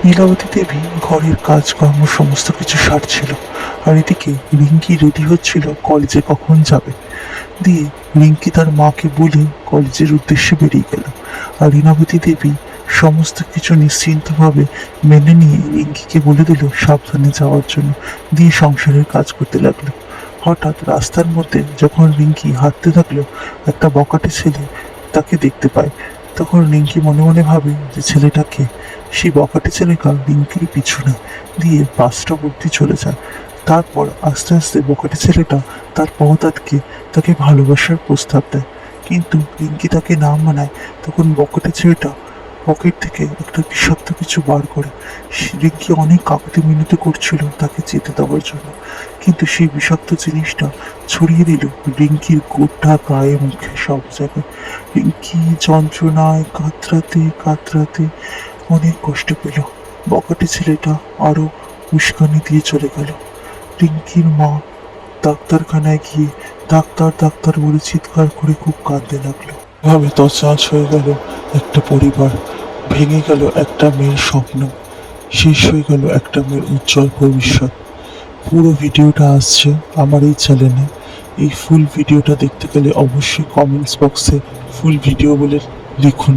নীলাবতী দেবী ঘরের কাজকর্ম সমস্ত কিছু সারছিল, আর এদিকে রিঙ্কি রেডি হচ্ছিল কলেজে কখন যাবে। দিয়ে রিঙ্কি তার মাকে বলে কলেজের উদ্দেশ্যে বেরিয়ে গেল। আর লীনাবতী দেবী সমস্ত কিছু নিশ্চিন্তভাবে মেনে নিয়ে রিঙ্কিকে বলে দিল সাবধানে যাওয়ার জন্য, দিয়ে সংসারের কাজ করতে লাগলো। হঠাৎ রাস্তার মধ্যে যখন রিঙ্কি হাঁটতে থাকলো, একটা বকাটে ছেলে তাকে দেখতে পায়। তখন রিঙ্কি মনে মনে ভাবে যে ছেলেটাকে, সেই বকাটে ছেলেটা রিঙ্কির পিছনে দিয়ে বাস স্টপ অব্দি চলে যায়। তারপর আস্তে আস্তে বকাটে ছেলেটা তার পথ আটকে তাকে ভালোবাসার প্রস্তাব দেয়, কিন্তু রিঙ্কি তাকে না মানায়। তখন বকাটে ছেলেটা পকেট থেকে একটা বিষাক্ত কিছু বার করে। রিঙ্কি অনেক কাকুতি মিনতি করছিল তাকে যেতে দেওয়ার জন্য, কিন্তু সেই বিষাক্ত জিনিসটা ছড়িয়ে দিল রিঙ্কির গোটা গায়ে মুখে সব জায়গায়। রিঙ্কি যন্ত্রণায় কাতরাতে কাতরাতে অনেক কষ্ট পেল। বকাটে ছেলেটা আরো উস্কানি দিয়ে চলে গেল। রিঙ্কির মা ডাক্তারখানায় গিয়ে ডাক্তার ডাক্তার বলে চিৎকার করে খুব কাঁদতে লাগলো। ভাবে তছনছ হয়ে গেল একটা পরিবার, ভেঙে গেল একটা মেয়ের স্বপ্ন, শেষ হয়ে গেল একটা মেয়ের উজ্জ্বল ভবিষ্যৎ। পুরো ভিডিওটা আসছে আমার এই চ্যানেলে। এই ফুল ভিডিওটা দেখতে গেলে অবশ্যই কমেন্টস বক্সে ফুল ভিডিও বলে লিখুন।